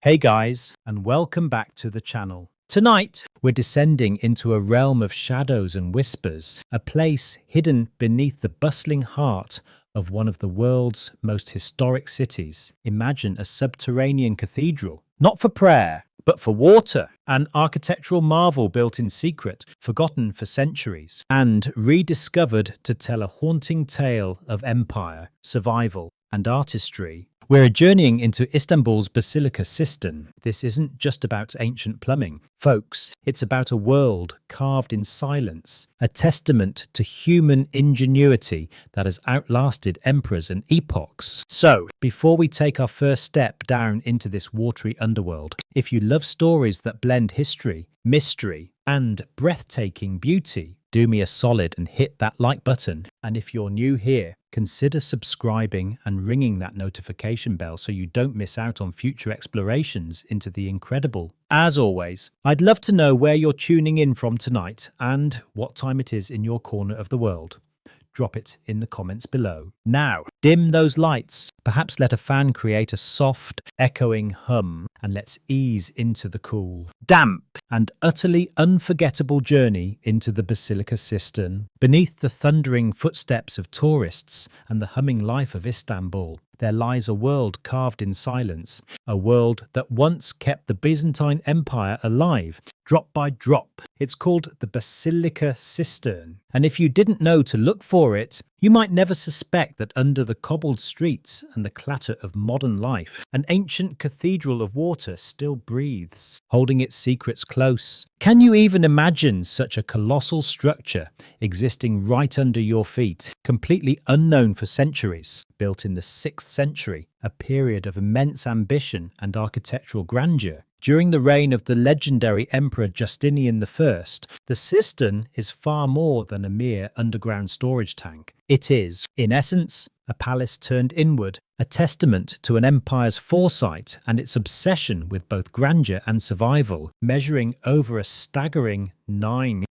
Hey guys, and welcome back to the channel. Tonight, we're descending into a realm of shadows and whispers, a place hidden beneath the bustling heart of one of the world's most historic cities. Imagine a subterranean cathedral, not for prayer, but for water, an architectural marvel built in secret, forgotten for centuries, and rediscovered to tell a haunting tale of empire, survival, and artistry. We're journeying into Istanbul's Basilica Cistern. This isn't just about ancient plumbing, folks. It's about a world carved in silence, a testament to human ingenuity that has outlasted emperors and epochs. So, before we take our first step down into this watery underworld, if you love stories that blend history, mystery, and breathtaking beauty, do me a solid and hit that like button. And if you're new here, consider subscribing and ringing that notification bell so you don't miss out on future explorations into the incredible. As always, I'd love to know where you're tuning in from tonight and what time it is in your corner of the world. Drop it in the comments below. Now, dim those lights. Perhaps let a fan create a soft, echoing hum, and let's ease into the cool, damp, and utterly unforgettable journey into the Basilica Cistern. Beneath the thundering footsteps of tourists and the humming life of Istanbul, there lies a world carved in silence, a world that once kept the Byzantine Empire alive, drop by drop. It's called the Basilica Cistern, and if you didn't know to look for it, you might never suspect that under the cobbled streets and the clatter of modern life, an ancient cathedral of water still breathes, holding its secrets close. Can you even imagine such a colossal structure existing right under your feet, completely unknown for centuries, built in the 6th century, a period of immense ambition and architectural grandeur? During the reign of the legendary Emperor Justinian I, the cistern is far more than a mere underground storage tank. It is, in essence, a palace turned inward, a testament to an empire's foresight and its obsession with both grandeur and survival. Measuring over a staggering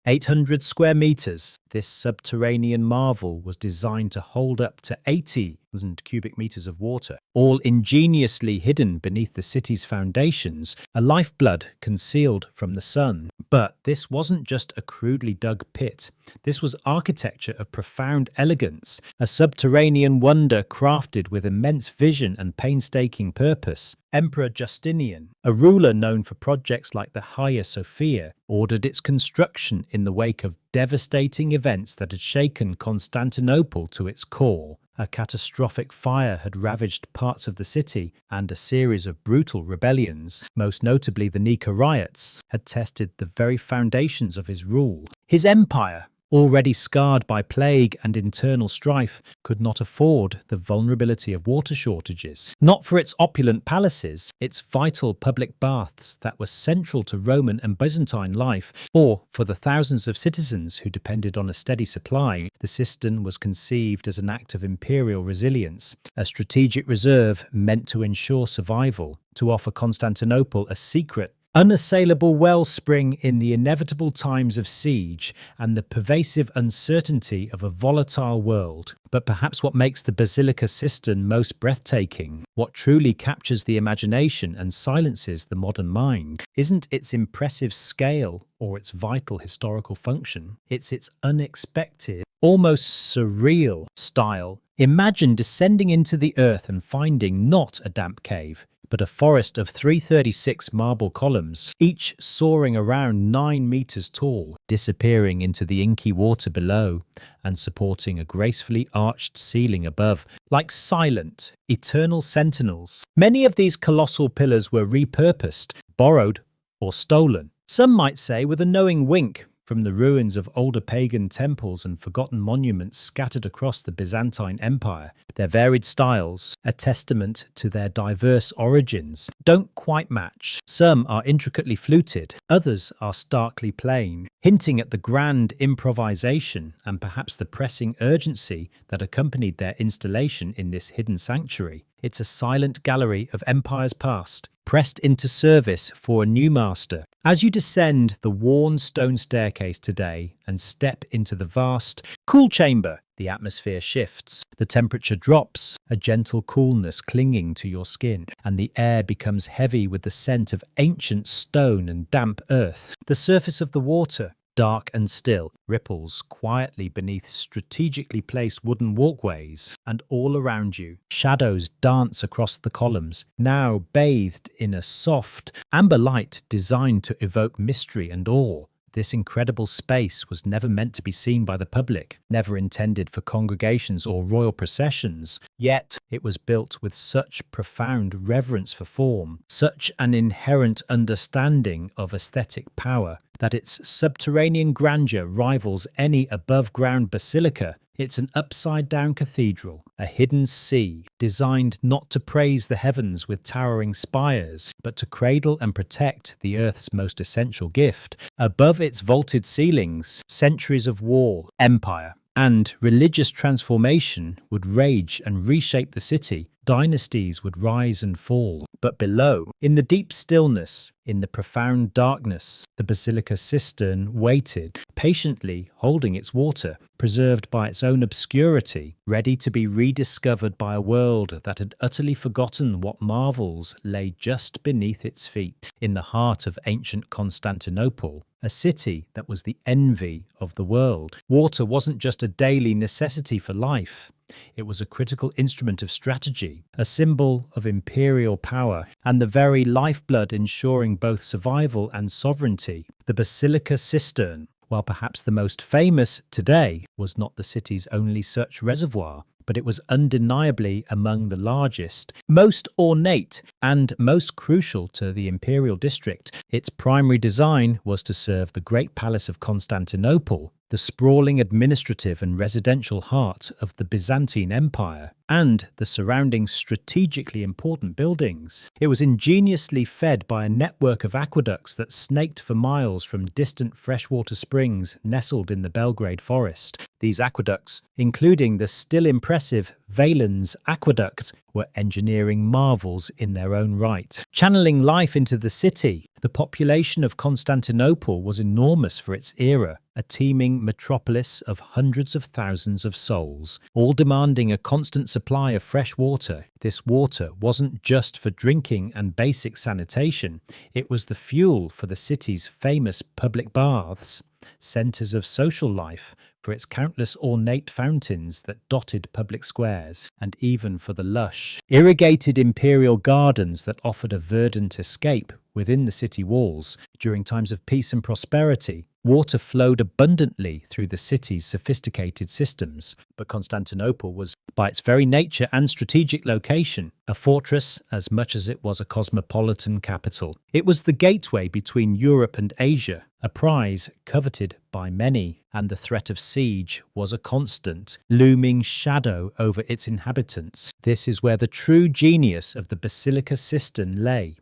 800 square meters, this subterranean marvel was designed to hold up to 80,000 cubic meters of water, all ingeniously hidden beneath the city's foundations, a lifeblood concealed from the sun. But this wasn't just a crudely dug pit. This was architecture of profound elegance, a subterranean wonder crafted with immense vision and painstaking purpose. Emperor Justinian, a ruler known for projects like the Hagia Sophia, ordered its construction in the wake of devastating events that had shaken Constantinople to its core. A catastrophic fire had ravaged parts of the city, and a series of brutal rebellions, most notably the Nika riots, had tested the very foundations of his rule. His empire, already scarred by plague and internal strife, could not afford the vulnerability of water shortages. Not for its opulent palaces, its vital public baths that were central to Roman and Byzantine life, or for the thousands of citizens who depended on a steady supply. The cistern was conceived as an act of imperial resilience, a strategic reserve meant to ensure survival, to offer Constantinople a secret, unassailable wellspring in the inevitable times of siege and the pervasive uncertainty of a volatile world. But perhaps what makes the Basilica Cistern most breathtaking, what truly captures the imagination and silences the modern mind, isn't its impressive scale or its vital historical function. It's its unexpected, almost surreal style. Imagine descending into the earth and finding not a damp cave, but a forest of 336 marble columns, each soaring around 9 meters tall, disappearing into the inky water below and supporting a gracefully arched ceiling above, like silent, eternal sentinels. Many of these colossal pillars were repurposed, borrowed, or stolen. Some might say with a knowing wink, from the ruins of older pagan temples and forgotten monuments scattered across the Byzantine Empire. Their varied styles, a testament to their diverse origins, don't quite match. Some are intricately fluted, others are starkly plain, hinting at the grand improvisation and perhaps the pressing urgency that accompanied their installation in this hidden sanctuary. It's a silent gallery of empires past, pressed into service for a new master, As you descend the worn stone staircase today and step into the vast, cool chamber, the atmosphere shifts, the temperature drops, a gentle coolness clinging to your skin, and the air becomes heavy with the scent of ancient stone and damp earth. The surface of the water, dark and still, ripples quietly beneath strategically placed wooden walkways, and all around you, shadows dance across the columns, now bathed in a soft, amber light designed to evoke mystery and awe. This incredible space was never meant to be seen by the public, never intended for congregations or royal processions, yet it was built with such profound reverence for form, such an inherent understanding of aesthetic power, that its subterranean grandeur rivals any above-ground basilica. It's an upside-down cathedral, a hidden sea, designed not to praise the heavens with towering spires, but to cradle and protect the earth's most essential gift. Above its vaulted ceilings, centuries of war, empire, and religious transformation would rage and reshape the city. Dynasties would rise and fall. But below, in the deep stillness, in the profound darkness, the Basilica Cistern waited, patiently holding its water, preserved by its own obscurity, ready to be rediscovered by a world that had utterly forgotten what marvels lay just beneath its feet. In the heart of ancient Constantinople, a city that was the envy of the world, water wasn't just a daily necessity for life. It was a critical instrument of strategy, a symbol of imperial power, and the very lifeblood ensuring both survival and sovereignty. The Basilica Cistern, while perhaps the most famous today, was not the city's only such reservoir, but it was undeniably among the largest, most ornate, and most crucial to the imperial district. Its primary design was to serve the Great Palace of Constantinople, the sprawling administrative and residential heart of the Byzantine Empire, and the surrounding strategically important buildings. It was ingeniously fed by a network of aqueducts that snaked for miles from distant freshwater springs nestled in the Belgrade forest. These aqueducts, including the still impressive Valens Aqueduct, were engineering marvels in their own right. Channeling life into the city, the population of Constantinople was enormous for its era, a teeming metropolis of hundreds of thousands of souls, all demanding a constant supply of fresh water. This water wasn't just for drinking and basic sanitation, it was the fuel for the city's famous public baths, centres of social life, for its countless ornate fountains that dotted public squares, and even for the lush, irrigated imperial gardens that offered a verdant escape within the city walls. During times of peace and prosperity, water flowed abundantly through the city's sophisticated systems, but Constantinople was, by its very nature and strategic location, a fortress as much as it was a cosmopolitan capital. It was the gateway between Europe and Asia, a prize coveted by many, and the threat of siege was a constant, looming shadow over its inhabitants. This is where the true genius of the Basilica Cistern lay,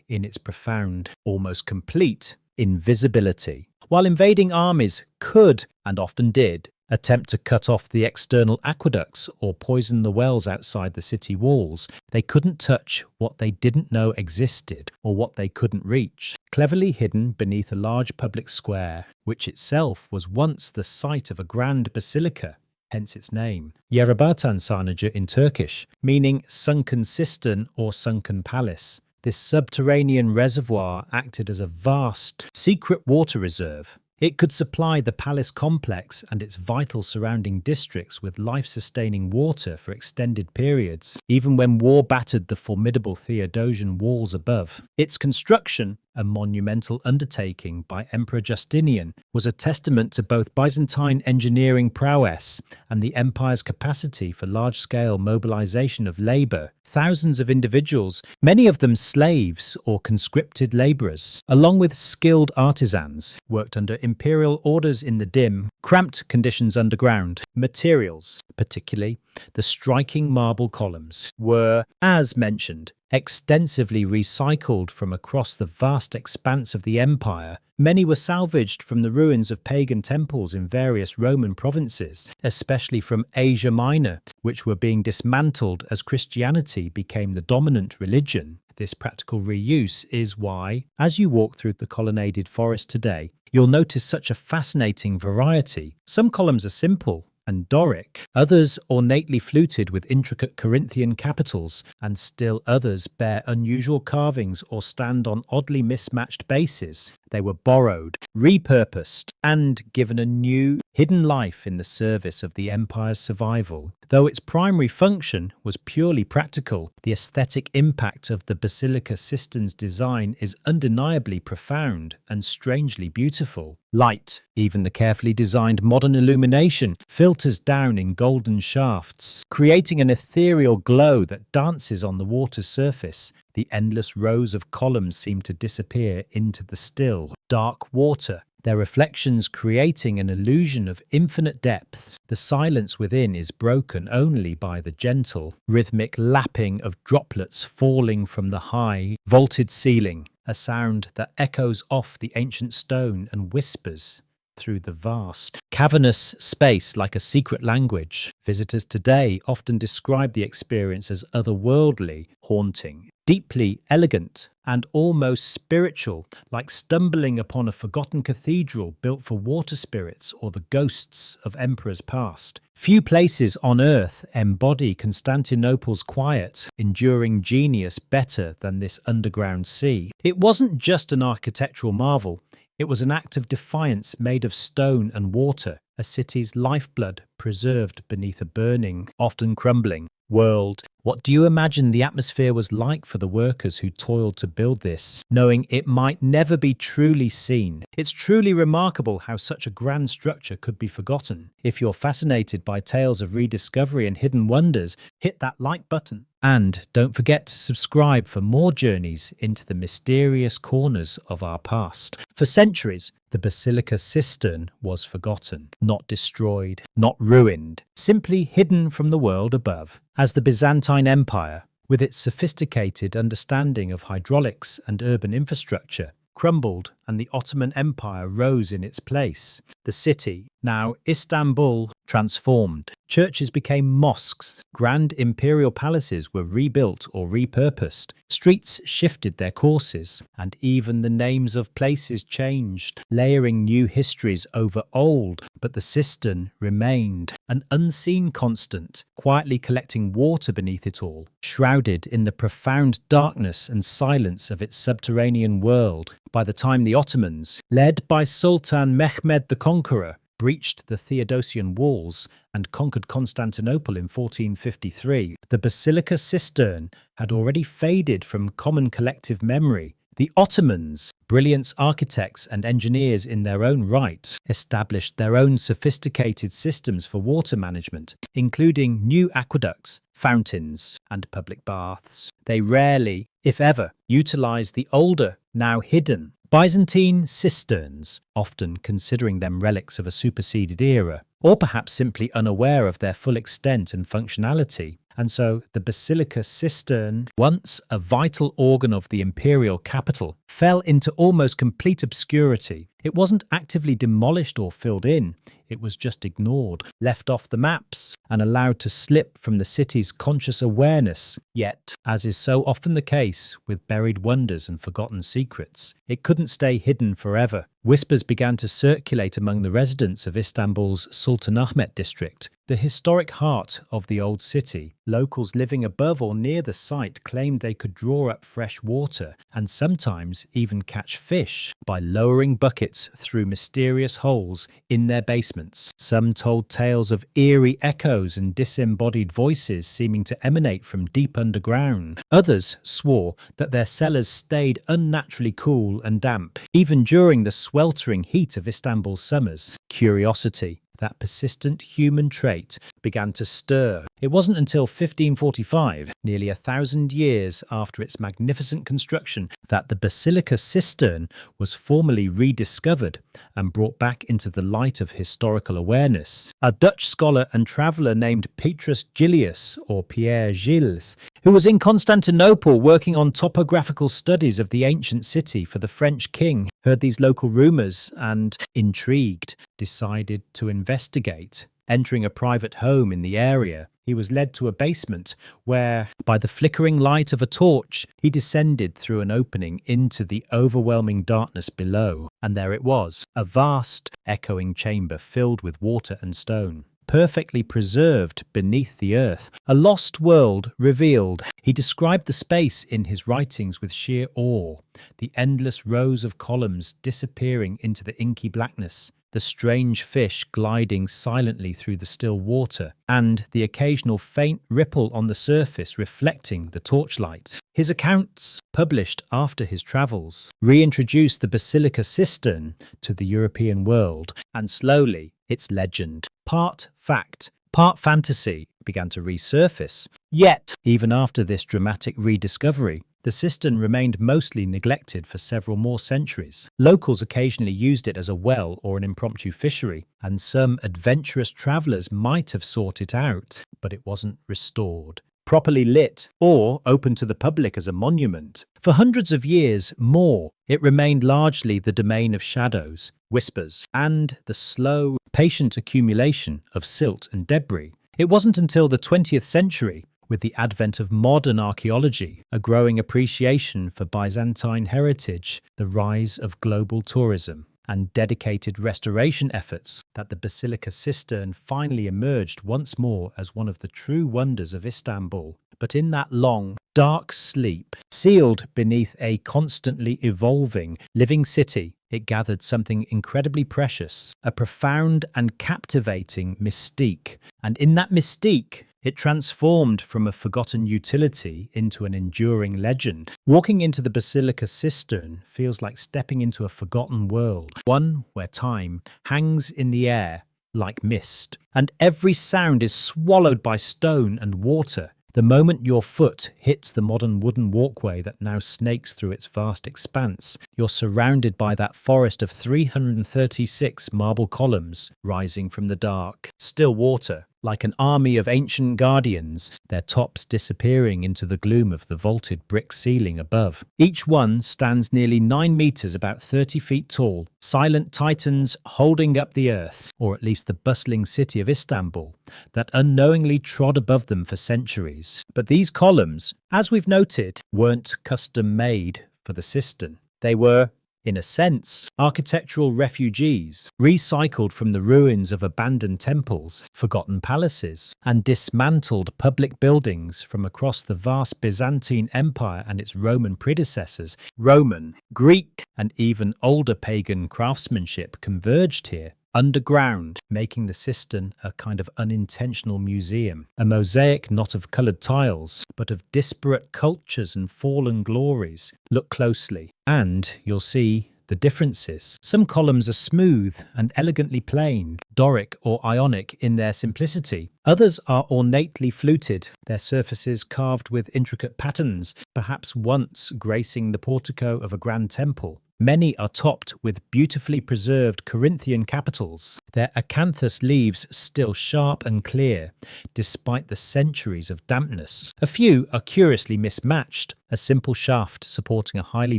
in its profound, almost complete, invisibility. While invading armies could, and often did, attempt to cut off the external aqueducts or poison the wells outside the city walls, they couldn't touch what they didn't know existed or what they couldn't reach. Cleverly hidden beneath a large public square, which itself was once the site of a grand basilica, hence its name, Yerebatan Sarnıcı in Turkish, meaning sunken cistern or sunken palace. This subterranean reservoir acted as a vast, secret water reserve. It could supply the palace complex and its vital surrounding districts with life-sustaining water for extended periods, even when war battered the formidable Theodosian walls above. Its construction, a monumental undertaking by Emperor Justinian, was a testament to both Byzantine engineering prowess and the empire's capacity for large-scale mobilization of labor. Thousands of individuals, many of them slaves or conscripted laborers, along with skilled artisans, worked under imperial orders in the dim, cramped conditions underground. Materials, particularly the striking marble columns, were, as mentioned, extensively recycled from across the vast expanse of the empire. Many were salvaged from the ruins of pagan temples in various Roman provinces, especially from Asia Minor, which were being dismantled as Christianity became the dominant religion. this practical reuse is why, as you walk through the colonnaded forest today, you'll notice such a fascinating variety. Some columns are simple and Doric, others ornately fluted with intricate Corinthian capitals, and still others bear unusual carvings or stand on oddly mismatched bases. They were borrowed, repurposed, and given a new, hidden life in the service of the empire's survival. Though its primary function was purely practical, the aesthetic impact of the Basilica Cistern's design is undeniably profound and strangely beautiful. Light, even the carefully designed modern illumination, filters down in golden shafts, creating an ethereal glow that dances on the water's surface. The endless rows of columns seem to disappear into the still, dark water, their reflections creating an illusion of infinite depths. The silence within is broken only by the gentle, rhythmic lapping of droplets falling from the high, vaulted ceiling, a sound that echoes off the ancient stone and whispers through the vast, cavernous space like a secret language. Visitors today often describe the experience as otherworldly, haunting, deeply elegant, and almost spiritual, like stumbling upon a forgotten cathedral built for water spirits or the ghosts of emperors past. Few places on earth embody Constantinople's quiet, enduring genius better than this underground sea. It wasn't just an architectural marvel. It was an act of defiance made of stone and water, a city's lifeblood preserved beneath a burning, often crumbling, world. What do you imagine the atmosphere was like for the workers who toiled to build this, knowing it might never be truly seen? It's truly remarkable how such a grand structure could be forgotten. If you're fascinated by tales of rediscovery and hidden wonders, hit that like button. And don't forget to subscribe for more journeys into the mysterious corners of our past. For centuries, the Basilica Cistern was forgotten, not destroyed, not ruined, simply hidden from the world above. As the Byzantine Empire, with its sophisticated understanding of hydraulics and urban infrastructure, crumbled and the Ottoman Empire rose in its place, the city, now Istanbul, transformed. Churches became mosques, grand imperial palaces were rebuilt or repurposed, streets shifted their courses, and even the names of places changed, layering new histories over old. But the cistern remained, an unseen constant, quietly collecting water beneath it all, shrouded in the profound darkness and silence of its subterranean world. By the time the Ottomans, led by Sultan Mehmed the Conqueror, breached the Theodosian walls and conquered Constantinople in 1453, the Basilica Cistern had already faded from common collective memory. The Ottomans, brilliant architects and engineers in their own right, established their own sophisticated systems for water management, including new aqueducts, fountains, and public baths. They rarely, if ever, utilized the older, now hidden, Byzantine cisterns, often considering them relics of a superseded era, or perhaps simply unaware of their full extent and functionality. And so the Basilica Cistern, once a vital organ of the imperial capital, fell into almost complete obscurity. It wasn't actively demolished or filled in. It was just ignored, left off the maps, and allowed to slip from the city's conscious awareness. Yet, as is so often the case with buried wonders and forgotten secrets, it couldn't stay hidden forever. Whispers began to circulate among the residents of Istanbul's Sultanahmet district, the historic heart of the old city. Locals living above or near the site claimed they could draw up fresh water and sometimes even catch fish by lowering buckets through mysterious holes in their basements. Some told tales of eerie echoes and disembodied voices seeming to emanate from deep underground. Others swore that their cellars stayed unnaturally cool and damp, even during the sweltering heat of Istanbul's summers. Curiosity, that persistent human trait, began to stir. It wasn't until 1545, nearly 1,000 years after its magnificent construction, that the Basilica Cistern was formally rediscovered and brought back into the light of historical awareness. A Dutch scholar and traveller named Petrus Gillius, or Pierre Gilles, who was in Constantinople working on topographical studies of the ancient city for the French king, heard these local rumours and, intrigued, decided to investigate. Entering a private home in the area, he was led to a basement where, by the flickering light of a torch, he descended through an opening into the overwhelming darkness below. And there it was, a vast, echoing chamber filled with water and stone, perfectly preserved beneath the earth, a lost world revealed. He described the space in his writings with sheer awe, the endless rows of columns disappearing into the inky blackness, the strange fish gliding silently through the still water, and the occasional faint ripple on the surface reflecting the torchlight. His accounts, published after his travels, reintroduced the Basilica Cistern to the European world, and slowly its legend, part fact, part fantasy, began to resurface. Yet, even after this dramatic rediscovery, the cistern remained mostly neglected for several more centuries. Locals occasionally used it as a well or an impromptu fishery, and some adventurous travellers might have sought it out, but it wasn't restored, properly lit, or open to the public as a monument. For hundreds of years more, it remained largely the domain of shadows, whispers, and the slow, patient accumulation of silt and debris. It wasn't until the 20th century, with the advent of modern archaeology, a growing appreciation for Byzantine heritage, the rise of global tourism, and dedicated restoration efforts, that the Basilica Cistern finally emerged once more as one of the true wonders of Istanbul. But in that long, dark sleep, sealed beneath a constantly evolving, living city, it gathered something incredibly precious, a profound and captivating mystique. And in that mystique, it transformed from a forgotten utility into an enduring legend. Walking into the Basilica Cistern feels like stepping into a forgotten world, one where time hangs in the air like mist, and every sound is swallowed by stone and water. The moment your foot hits the modern wooden walkway that now snakes through its vast expanse, you're surrounded by that forest of 336 marble columns rising from the dark, still water, like an army of ancient guardians, their tops disappearing into the gloom of the vaulted brick ceiling above. Each one stands nearly 9 meters, about 30 feet tall, silent titans holding up the earth, or at least the bustling city of Istanbul, that unknowingly trod above them for centuries. But these columns, as we've noted, weren't custom made for the cistern. They were, in a sense, architectural refugees, recycled from the ruins of abandoned temples, forgotten palaces, and dismantled public buildings from across the vast Byzantine Empire and its Roman predecessors. Roman, Greek, and even older pagan craftsmanship converged here, underground, making the cistern a kind of unintentional museum, a mosaic not of coloured tiles, but of disparate cultures and fallen glories. Look closely, and you'll see the differences. Some columns are smooth and elegantly plain, Doric or Ionic in their simplicity. Others are ornately fluted, their surfaces carved with intricate patterns, perhaps once gracing the portico of a grand temple. Many are topped with beautifully preserved Corinthian capitals, their acanthus leaves still sharp and clear, despite the centuries of dampness. A few are curiously mismatched, a simple shaft supporting a highly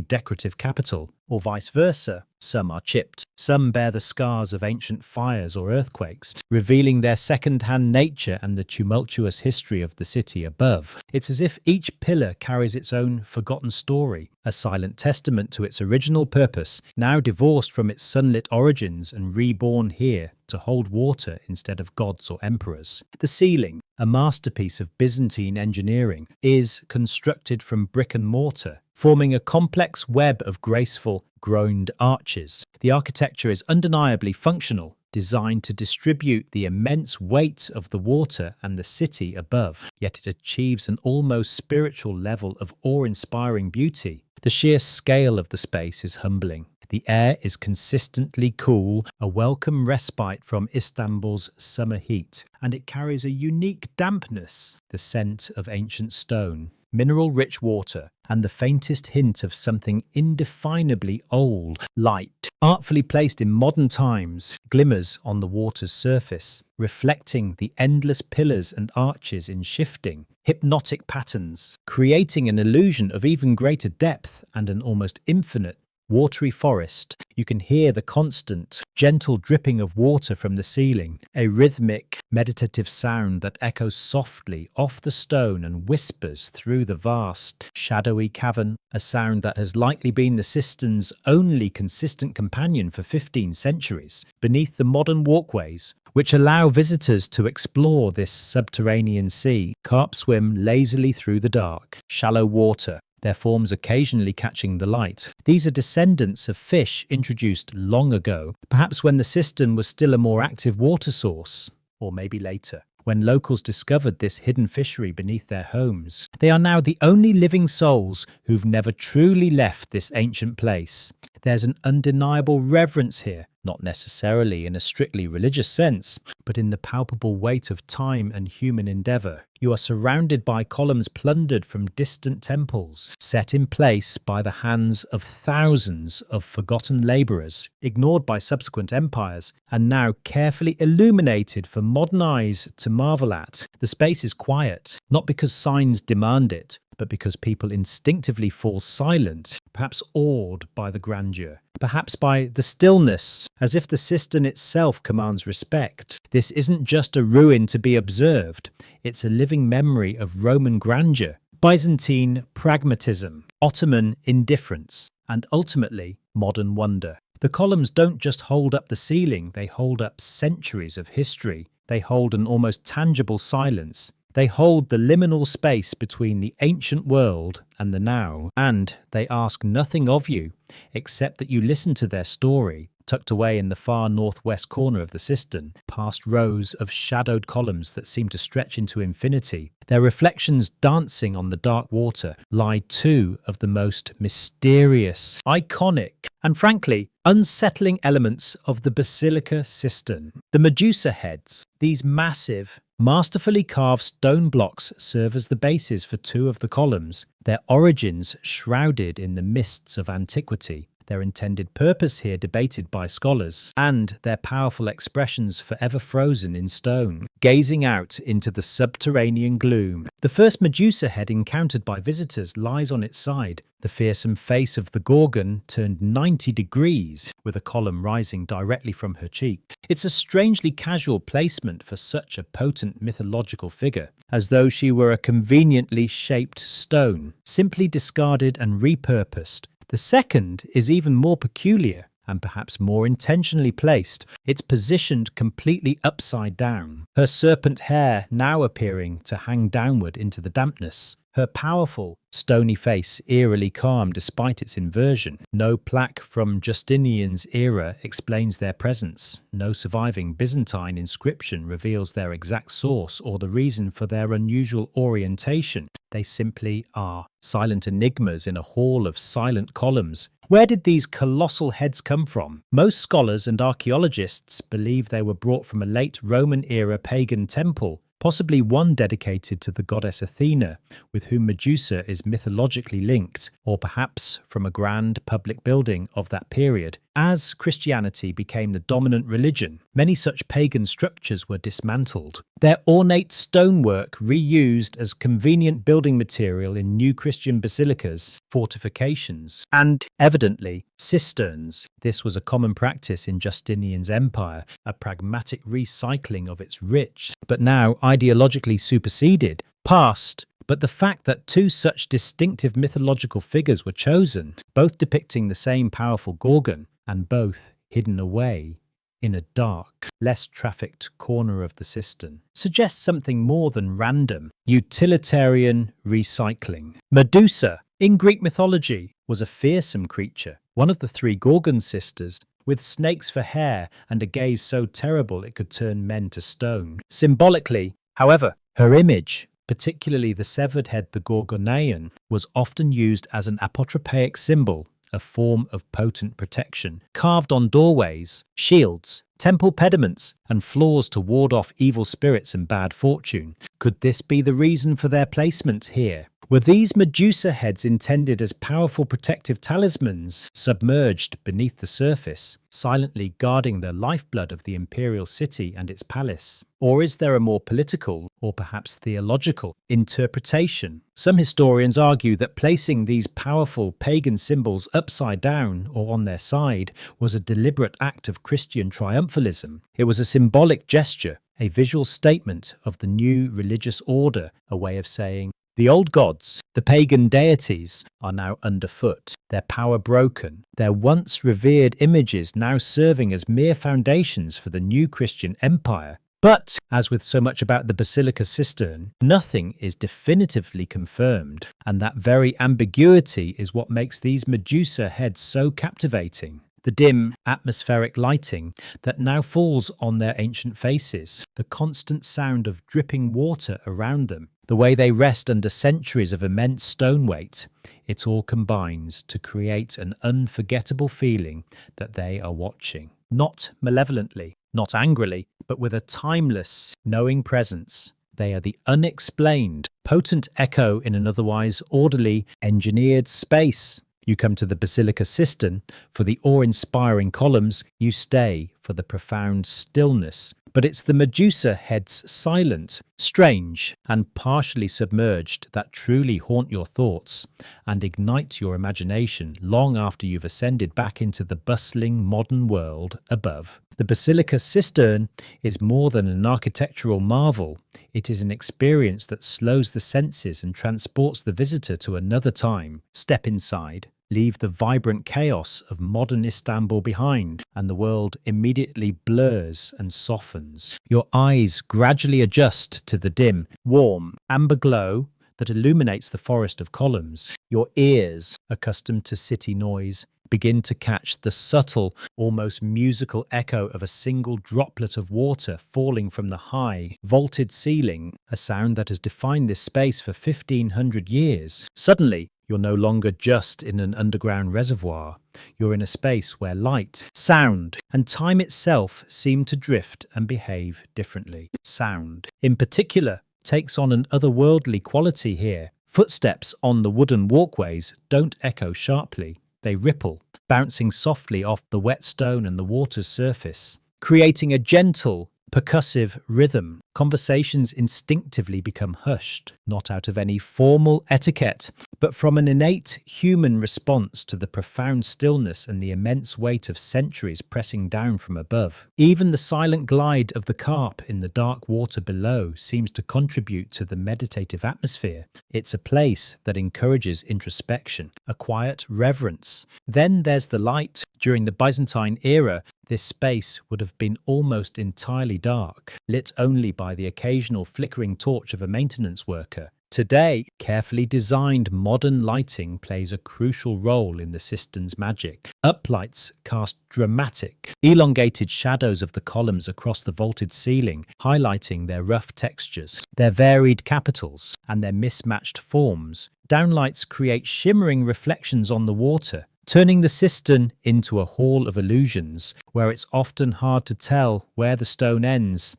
decorative capital, or vice versa. Some are chipped, some bear the scars of ancient fires or earthquakes, revealing their second-hand nature and the tumultuous history of the city above. It's as if each pillar carries its own forgotten story, a silent testament to its original purpose, now divorced from its sunlit origins and reborn here to hold water instead of gods or emperors. The ceiling, a masterpiece of Byzantine engineering, is constructed from brick and mortar, forming a complex web of graceful, groined arches. The architecture is undeniably functional, designed to distribute the immense weight of the water and the city above, yet it achieves an almost spiritual level of awe-inspiring beauty. The sheer scale of the space is humbling. The air is consistently cool, a welcome respite from Istanbul's summer heat, and it carries a unique dampness, the scent of ancient stone, mineral-rich water, and the faintest hint of something indefinably old. Light, artfully placed in modern times, glimmers on the water's surface, reflecting the endless pillars and arches in shifting, hypnotic patterns, creating an illusion of even greater depth and an almost infinite watery forest. You can hear the constant, gentle dripping of water from the ceiling, a rhythmic, meditative sound that echoes softly off the stone and whispers through the vast, shadowy cavern, a sound that has likely been the cistern's only consistent companion for 15 centuries. Beneath the modern walkways, which allow visitors to explore this subterranean sea, carp swim lazily through the dark, shallow water, their forms occasionally catching the light. These are descendants of fish introduced long ago, perhaps when the cistern was still a more active water source, or maybe later, when locals discovered this hidden fishery beneath their homes. They are now the only living souls who've never truly left this ancient place. There's an undeniable reverence here, not necessarily in a strictly religious sense, but in the palpable weight of time and human endeavour. You are surrounded by columns plundered from distant temples, set in place by the hands of thousands of forgotten labourers, ignored by subsequent empires, and now carefully illuminated for modern eyes to marvel at. The space is quiet, not because signs demand it, but because people instinctively fall silent, perhaps awed by the grandeur, perhaps by the stillness, as if the cistern itself commands respect. This isn't just a ruin to be observed, it's a living memory of Roman grandeur, Byzantine pragmatism, Ottoman indifference, and ultimately modern wonder. The columns don't just hold up the ceiling, they hold up centuries of history. They hold an almost tangible silence. They hold the liminal space between the ancient world and the now, and they ask nothing of you except that you listen to their story, tucked away in the far northwest corner of the cistern, past rows of shadowed columns that seem to stretch into infinity. Their reflections dancing on the dark water lie two of the most mysterious, iconic, and frankly, unsettling elements of the Basilica Cistern. The Medusa heads, these massive, masterfully carved stone blocks, serve as the bases for two of the columns, their origins shrouded in the mists of antiquity, their intended purpose here debated by scholars, and their powerful expressions forever frozen in stone, gazing out into the subterranean gloom. The first Medusa head encountered by visitors lies on its side, the fearsome face of the Gorgon turned 90 degrees, with a column rising directly from her cheek. It's a strangely casual placement for such a potent mythological figure, as though she were a conveniently shaped stone, simply discarded and repurposed. The second is even more peculiar, and perhaps more intentionally placed. It's positioned completely upside down, her serpent hair now appearing to hang downward into the dampness. Her powerful, stony face eerily calm despite its inversion. No plaque from Justinian's era explains their presence. No surviving Byzantine inscription reveals their exact source or the reason for their unusual orientation. They simply are silent enigmas in a hall of silent columns. Where did these colossal heads come from? Most scholars and archaeologists believe they were brought from a late Roman-era pagan temple, possibly one dedicated to the goddess Athena, with whom Medusa is mythologically linked, or perhaps from a grand public building of that period. As Christianity became the dominant religion, many such pagan structures were dismantled, their ornate stonework reused as convenient building material in new Christian basilicas, fortifications, and, evidently, cisterns. This was a common practice in Justinian's empire, a pragmatic recycling of its rich, but now ideologically superseded, past. But the fact that two such distinctive mythological figures were chosen, both depicting the same powerful Gorgon, and both hidden away in a dark, less trafficked corner of the cistern, suggests something more than random, utilitarian recycling. Medusa, in Greek mythology, was a fearsome creature, one of the three Gorgon sisters, with snakes for hair and a gaze so terrible it could turn men to stone. Symbolically, however, her image, particularly the severed head, the Gorgoneion, was often used as an apotropaic symbol, a form of potent protection, carved on doorways, shields, temple pediments, and floors to ward off evil spirits and bad fortune. Could this be the reason for their placement here? Were these Medusa heads intended as powerful protective talismans, submerged beneath the surface, silently guarding the lifeblood of the imperial city and its palace? Or is there a more political, or perhaps theological, interpretation? Some historians argue that placing these powerful pagan symbols upside down or on their side was a deliberate act of Christian triumphalism. It was a symbolic gesture, a visual statement of the new religious order, a way of saying, the old gods, the pagan deities, are now underfoot, their power broken, their once revered images now serving as mere foundations for the new Christian empire. But, as with so much about the Basilica Cistern, nothing is definitively confirmed, and that very ambiguity is what makes these Medusa heads so captivating. The dim, atmospheric lighting that now falls on their ancient faces, the constant sound of dripping water around them, the way they rest under centuries of immense stone weight, it all combines to create an unforgettable feeling that they are watching. Not malevolently, not angrily, but with a timeless, knowing presence. They are the unexplained, potent echo in an otherwise orderly, engineered space. You come to the Basilica Cistern for the awe-inspiring columns, you stay for the profound stillness. But it's the Medusa heads silent, strange, and partially submerged that truly haunt your thoughts and ignite your imagination long after you've ascended back into the bustling modern world above. The Basilica Cistern is more than an architectural marvel. It is an experience that slows the senses and transports the visitor to another time. Step inside. Leave the vibrant chaos of modern Istanbul behind, and the world immediately blurs and softens. Your eyes gradually adjust to the dim, warm, amber glow that illuminates the forest of columns. Your ears, accustomed to city noise, begin to catch the subtle, almost musical echo of a single droplet of water falling from the high, vaulted ceiling, a sound that has defined this space for 1,500 years. Suddenly, you're no longer just in an underground reservoir. You're in a space where light, sound, and time itself seem to drift and behave differently. Sound, in particular, takes on an otherworldly quality here. Footsteps on the wooden walkways don't echo sharply. They ripple, bouncing softly off the wet stone and the water's surface, creating a gentle, percussive rhythm. Conversations instinctively become hushed, not out of any formal etiquette, but from an innate human response to the profound stillness and the immense weight of centuries pressing down from above. Even the silent glide of the carp in the dark water below seems to contribute to the meditative atmosphere. It's a place that encourages introspection, a quiet reverence. Then there's the light. During the Byzantine era, this space would have been almost entirely dark, lit only by the occasional flickering torch of a maintenance worker. Today, carefully designed modern lighting plays a crucial role in the cistern's magic. Uplights cast dramatic, elongated shadows of the columns across the vaulted ceiling, highlighting their rough textures, their varied capitals, and their mismatched forms. Downlights create shimmering reflections on the water, turning the cistern into a hall of illusions, where it's often hard to tell where the stone ends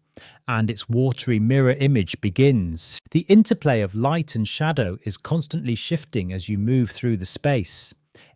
and its watery mirror image begins. The interplay of light and shadow is constantly shifting as you move through the space.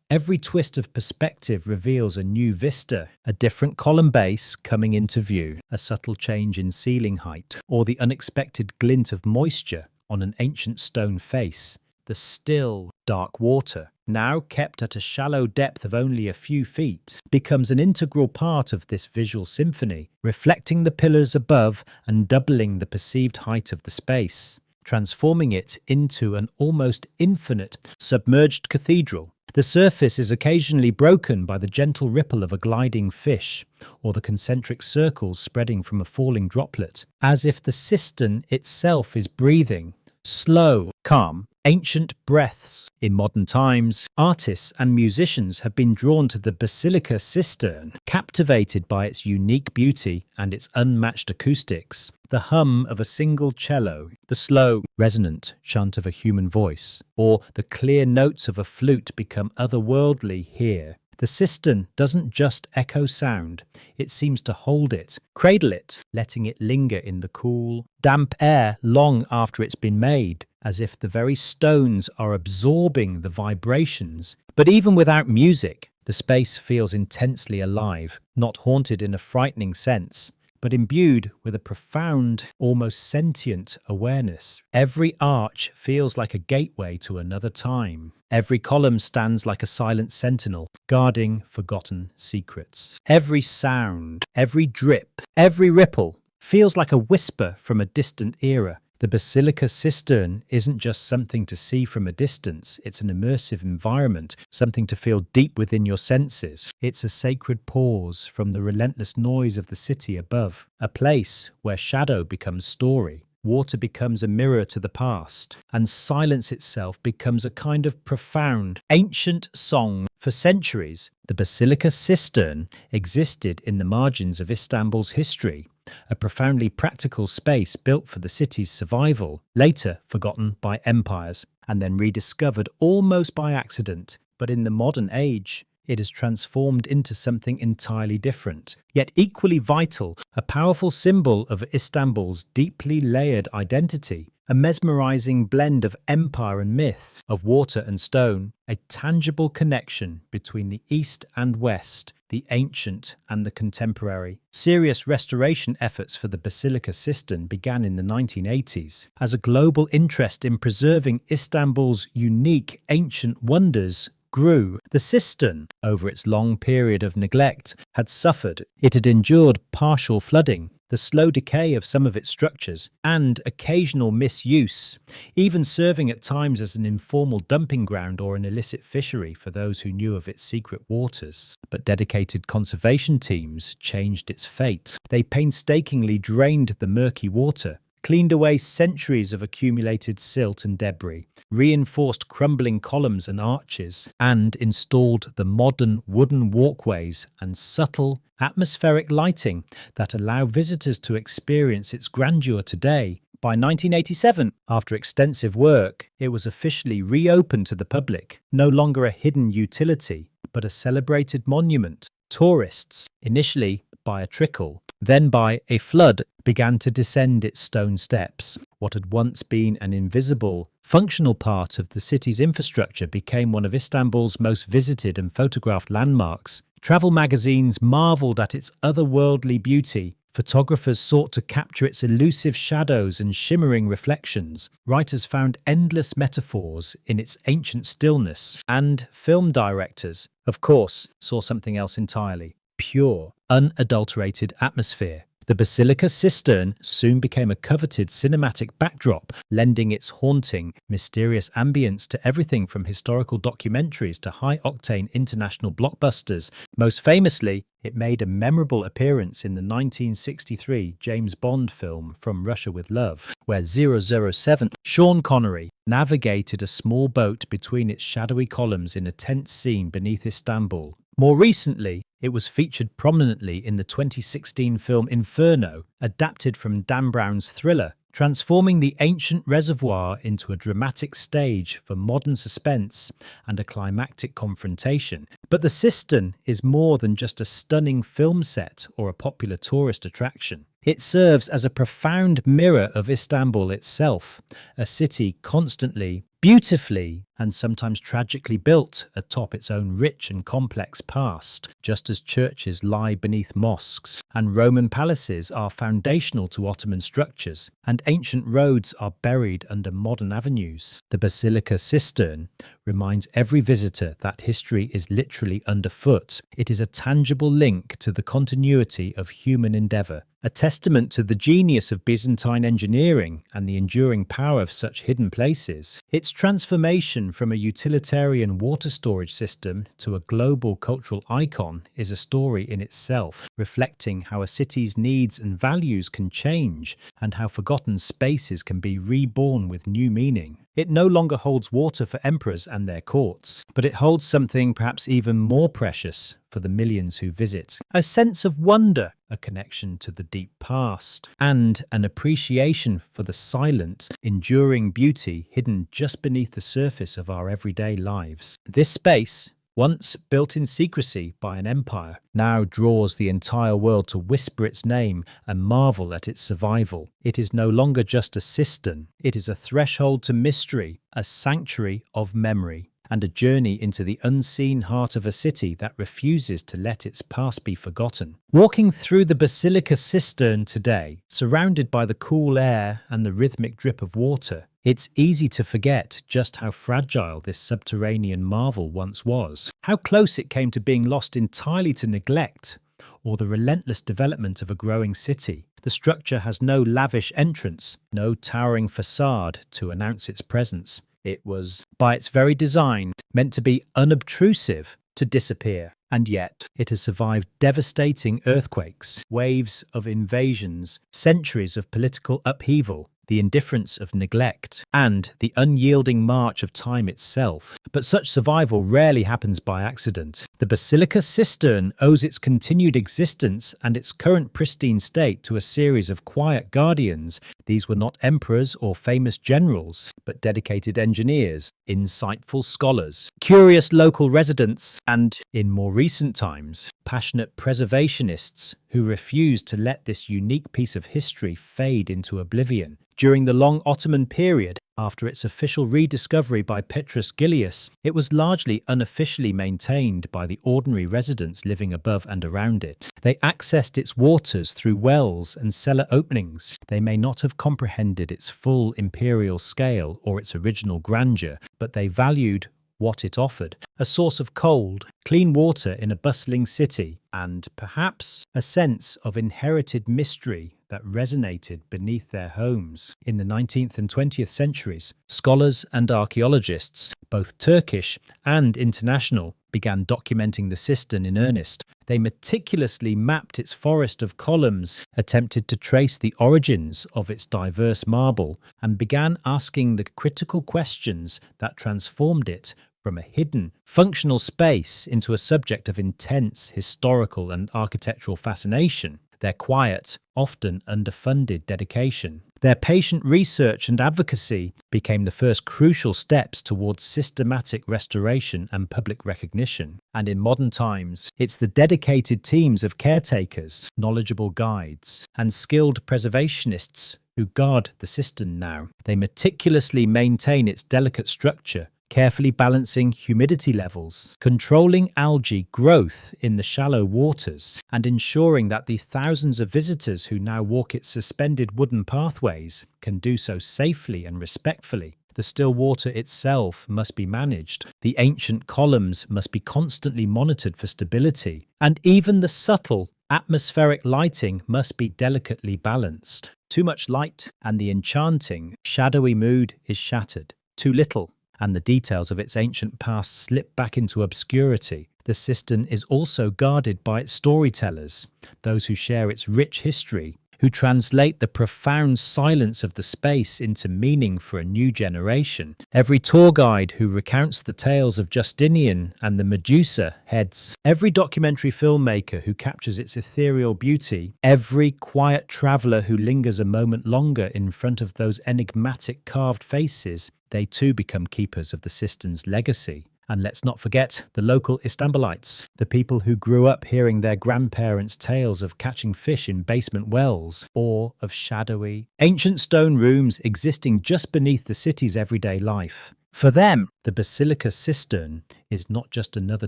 Every twist of perspective reveals a new vista, a different column base coming into view, a subtle change in ceiling height, or the unexpected glint of moisture on an ancient stone face. The still, dark water, now kept at a shallow depth of only a few feet, becomes an integral part of this visual symphony, reflecting the pillars above and doubling the perceived height of the space, transforming it into an almost infinite, submerged cathedral. The surface is occasionally broken by the gentle ripple of a gliding fish, or the concentric circles spreading from a falling droplet, as if the cistern itself is breathing. Slow, calm, ancient breaths. In modern times, artists and musicians have been drawn to the Basilica Cistern, captivated by its unique beauty and its unmatched acoustics. The hum of a single cello, the slow, resonant chant of a human voice, or the clear notes of a flute become otherworldly here. The cistern doesn't just echo sound, it seems to hold it, cradle it, letting it linger in the cool, damp air long after it's been made. as if the very stones are absorbing the vibrations. But even without music, the space feels intensely alive, not haunted in a frightening sense, but imbued with a profound, almost sentient awareness. Every arch feels like a gateway to another time. Every column stands like a silent sentinel, guarding forgotten secrets. Every sound, every drip, every ripple feels like a whisper from a distant era. The Basilica Cistern isn't just something to see from a distance, it's an immersive environment, something to feel deep within your senses. It's a sacred pause from the relentless noise of the city above, a place where shadow becomes story, water becomes a mirror to the past, and silence itself becomes a kind of profound, ancient song. For centuries, the Basilica Cistern existed in the margins of Istanbul's history, a profoundly practical space built for the city's survival, later forgotten by empires, and then rediscovered almost by accident. But in the modern age, it has transformed into something entirely different, yet equally vital, a powerful symbol of Istanbul's deeply layered identity, a mesmerizing blend of empire and myth, of water and stone, a tangible connection between the East and West, the ancient and the contemporary. Serious restoration efforts for the Basilica Cistern began in the 1980s, as a global interest in preserving Istanbul's unique ancient wonders grew. The cistern, over its long period of neglect, had suffered. It had endured partial flooding, the slow decay of some of its structures, and occasional misuse, even serving at times as an informal dumping ground or an illicit fishery for those who knew of its secret waters. But dedicated conservation teams changed its fate. They painstakingly drained the murky water, cleaned away centuries of accumulated silt and debris, reinforced crumbling columns and arches, and installed the modern wooden walkways and subtle atmospheric lighting that allow visitors to experience its grandeur today. By 1987, after extensive work, it was officially reopened to the public, no longer a hidden utility, but a celebrated monument. Tourists, initially by a trickle, then by a flood, began to descend its stone steps. What had once been an invisible, functional part of the city's infrastructure became one of Istanbul's most visited and photographed landmarks. Travel magazines marveled at its otherworldly beauty. Photographers sought to capture its elusive shadows and shimmering reflections. Writers found endless metaphors in its ancient stillness. And film directors, of course, saw something else entirely: pure, unadulterated atmosphere. The Basilica Cistern soon became a coveted cinematic backdrop, lending its haunting, mysterious ambience to everything from historical documentaries to high-octane international blockbusters. Most famously, it made a memorable appearance in the 1963 James Bond film From Russia with Love, where 007 Sean Connery navigated a small boat between its shadowy columns in a tense scene beneath Istanbul. More recently, it was featured prominently in the 2016 film Inferno, adapted from Dan Brown's thriller, transforming the ancient reservoir into a dramatic stage for modern suspense and a climactic confrontation. But the cistern is more than just a stunning film set or a popular tourist attraction. It serves as a profound mirror of Istanbul itself, a city constantly, beautifully, and sometimes tragically built atop its own rich and complex past, just as churches lie beneath mosques, and Roman palaces are foundational to Ottoman structures, and ancient roads are buried under modern avenues. The Basilica Cistern reminds every visitor that history is literally underfoot. It is a tangible link to the continuity of human endeavour, a testament to the genius of Byzantine engineering and the enduring power of such hidden places. Its transformation from a utilitarian water storage system to a global cultural icon is a story in itself, reflecting how a city's needs and values can change and how forgotten spaces can be reborn with new meaning. It no longer holds water for emperors and their courts, but it holds something perhaps even more precious for the millions who visit: a sense of wonder, a connection to the deep past, and an appreciation for the silent, enduring beauty hidden just beneath the surface of our everyday lives. This space, once built in secrecy by an empire, now draws the entire world to whisper its name and marvel at its survival. It is no longer just a cistern, it is a threshold to mystery, a sanctuary of memory, and a journey into the unseen heart of a city that refuses to let its past be forgotten. Walking through the Basilica Cistern today, surrounded by the cool air and the rhythmic drip of water, it's easy to forget just how fragile this subterranean marvel once was, how close it came to being lost entirely to neglect, or the relentless development of a growing city. The structure has no lavish entrance, no towering facade to announce its presence. It was, by its very design, meant to be unobtrusive, to disappear. And yet, it has survived devastating earthquakes, waves of invasions, centuries of political upheaval, the indifference of neglect, and the unyielding march of time itself. But such survival rarely happens by accident. The Basilica Cistern owes its continued existence and its current pristine state to a series of quiet guardians. These were not emperors or famous generals, but dedicated engineers, insightful scholars, curious local residents, and, in more recent times, passionate preservationists who refused to let this unique piece of history fade into oblivion. During the long Ottoman period, after its official rediscovery by Petrus Gilius, it was largely unofficially maintained by the ordinary residents living above and around it. They accessed its waters through wells and cellar openings. They may not have comprehended its full imperial scale or its original grandeur, but they valued what it offered: a source of cold, clean water in a bustling city, and perhaps a sense of inherited mystery that resonated beneath their homes. In the 19th and 20th centuries, scholars and archaeologists, both Turkish and international, began documenting the cistern in earnest. They meticulously mapped its forest of columns, attempted to trace the origins of its diverse marble, and began asking the critical questions that transformed it from a hidden, functional space into a subject of intense historical and architectural fascination. Their quiet, often underfunded dedication, their patient research and advocacy became the first crucial steps towards systematic restoration and public recognition. And in modern times, it's the dedicated teams of caretakers, knowledgeable guides, and skilled preservationists who guard the cistern now. They meticulously maintain its delicate structure, carefully balancing humidity levels, controlling algae growth in the shallow waters, and ensuring that the thousands of visitors who now walk its suspended wooden pathways can do so safely and respectfully. The still water itself must be managed, the ancient columns must be constantly monitored for stability, and even the subtle atmospheric lighting must be delicately balanced. Too much light and the enchanting, shadowy mood is shattered. Too little, and the details of its ancient past slip back into obscurity. The cistern is also guarded by its storytellers, those who share its rich history, who translate the profound silence of the space into meaning for a new generation. Every tour guide who recounts the tales of Justinian and the Medusa heads, every documentary filmmaker who captures its ethereal beauty, every quiet traveller who lingers a moment longer in front of those enigmatic carved faces, they too become keepers of the cistern's legacy. And let's not forget the local Istanbulites, the people who grew up hearing their grandparents' tales of catching fish in basement wells, or of shadowy, ancient stone rooms existing just beneath the city's everyday life. For them, the Basilica Cistern is not just another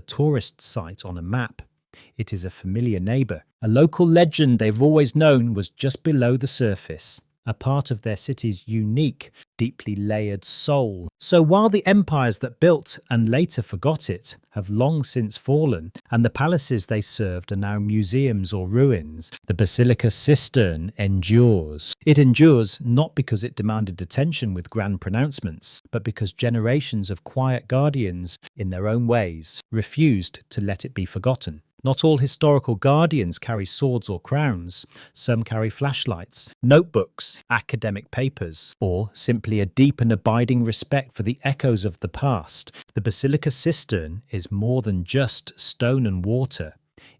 tourist site on a map. It is a familiar neighbour. A local legend they've always known was just below the surface, a part of their city's unique, deeply layered soul. So while the empires that built and later forgot it have long since fallen, and the palaces they served are now museums or ruins, the Basilica Cistern endures. It endures not because it demanded attention with grand pronouncements, but because generations of quiet guardians, in their own ways, refused to let it be forgotten. Not all historical guardians carry swords or crowns. Some carry flashlights, notebooks, academic papers, or simply a deep and abiding respect for the echoes of the past. The Basilica Cistern is more than just stone and water.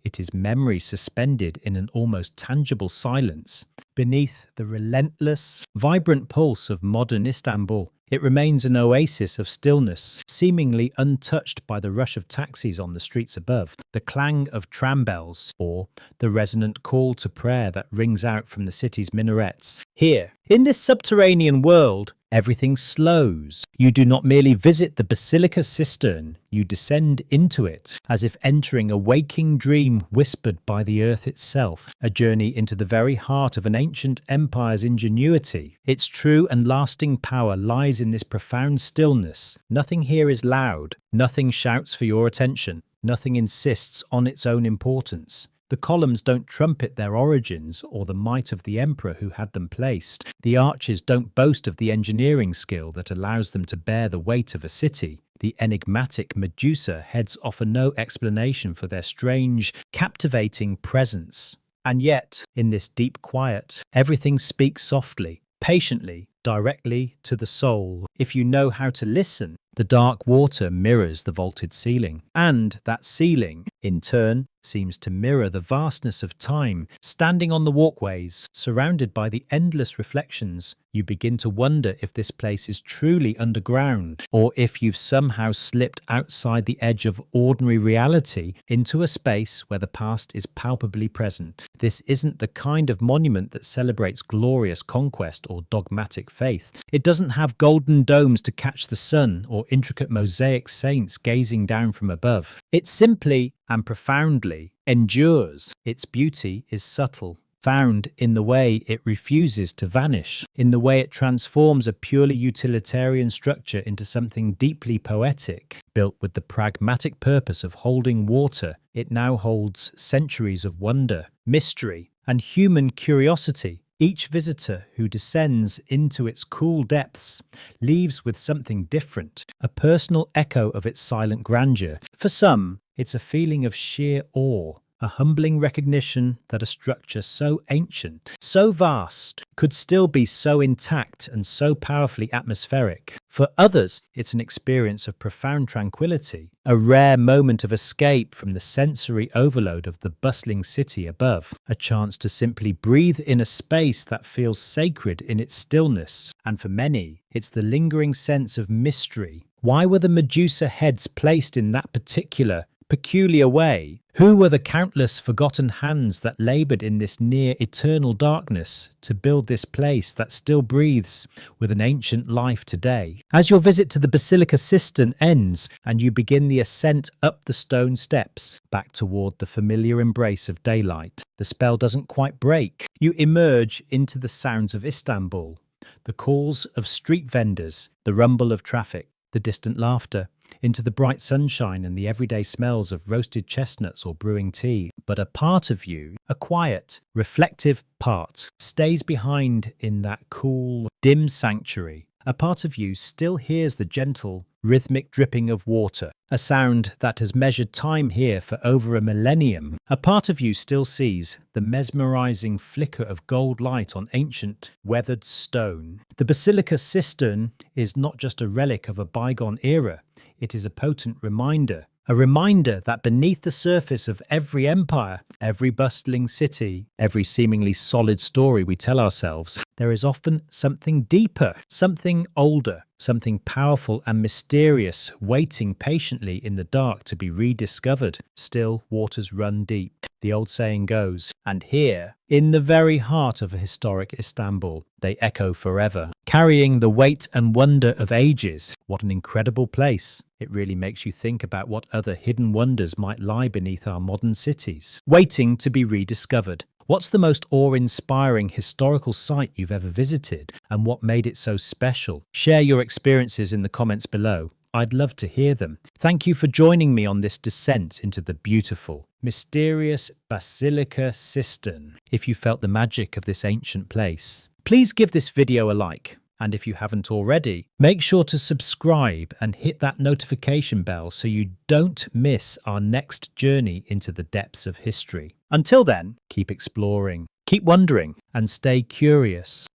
It is memory suspended in an almost tangible silence. Beneath the relentless, vibrant pulse of modern Istanbul, it remains an oasis of stillness, seemingly untouched by the rush of taxis on the streets above, the clang of tram bells, or the resonant call to prayer that rings out from the city's minarets. Here, in this subterranean world, everything slows. You do not merely visit the Basilica Cistern, you descend into it, as if entering a waking dream whispered by the earth itself, a journey into the very heart of an ancient empire's ingenuity. Its true and lasting power lies in this profound stillness. Nothing here is loud, nothing shouts for your attention, nothing insists on its own importance. The columns don't trumpet their origins or the might of the emperor who had them placed. The arches don't boast of the engineering skill that allows them to bear the weight of a city. The enigmatic Medusa heads offer no explanation for their strange, captivating presence. And yet, in this deep quiet, everything speaks softly, patiently, directly to the soul. If you know how to listen, the dark water mirrors the vaulted ceiling, and that ceiling, in turn, seems to mirror the vastness of time. Standing on the walkways, surrounded by the endless reflections, you begin to wonder if this place is truly underground, or if you've somehow slipped outside the edge of ordinary reality into a space where the past is palpably present. This isn't the kind of monument that celebrates glorious conquest or dogmatic faith. It doesn't have golden domes to catch the sun or intricate mosaic saints gazing down from above. It simply and profoundly endures. Its beauty is subtle, found in the way it refuses to vanish, in the way it transforms a purely utilitarian structure into something deeply poetic. Built with the pragmatic purpose of holding water, it now holds centuries of wonder, mystery, and human curiosity. Each visitor who descends into its cool depths leaves with something different, a personal echo of its silent grandeur. For some, it's a feeling of sheer awe, a humbling recognition that a structure so ancient, so vast, could still be so intact and so powerfully atmospheric. For others, it's an experience of profound tranquility, a rare moment of escape from the sensory overload of the bustling city above, a chance to simply breathe in a space that feels sacred in its stillness. And for many, it's the lingering sense of mystery. Why were the Medusa heads placed in that peculiar way? Who were the countless forgotten hands that laboured in this near eternal darkness to build this place that still breathes with an ancient life today? As your visit to the Basilica Cistern ends and you begin the ascent up the stone steps, back toward the familiar embrace of daylight, the spell doesn't quite break. You emerge into the sounds of Istanbul, the calls of street vendors, the rumble of traffic, the distant laughter, into the bright sunshine and the everyday smells of roasted chestnuts or brewing tea. But a part of you, a quiet, reflective part, stays behind in that cool, dim sanctuary. A part of you still hears the gentle, rhythmic dripping of water, a sound that has measured time here for over a millennium. A part of you still sees the mesmerizing flicker of gold light on ancient, weathered stone. The Basilica Cistern is not just a relic of a bygone era, it is a potent reminder. A reminder that beneath the surface of every empire, every bustling city, every seemingly solid story we tell ourselves, there is often something deeper, something older, something powerful and mysterious, waiting patiently in the dark to be rediscovered. Still waters run deep, the old saying goes, and here, in the very heart of a historic Istanbul, they echo forever, carrying the weight and wonder of ages. What an incredible place. It really makes you think about what other hidden wonders might lie beneath our modern cities, waiting to be rediscovered. What's the most awe-inspiring historical site you've ever visited, and what made it so special? Share your experiences in the comments below. I'd love to hear them. Thank you for joining me on this descent into the beautiful, mysterious Basilica Cistern. If you felt the magic of this ancient place, please give this video a like. And if you haven't already, make sure to subscribe and hit that notification bell so you don't miss our next journey into the depths of history. Until then, keep exploring, keep wondering, and stay curious.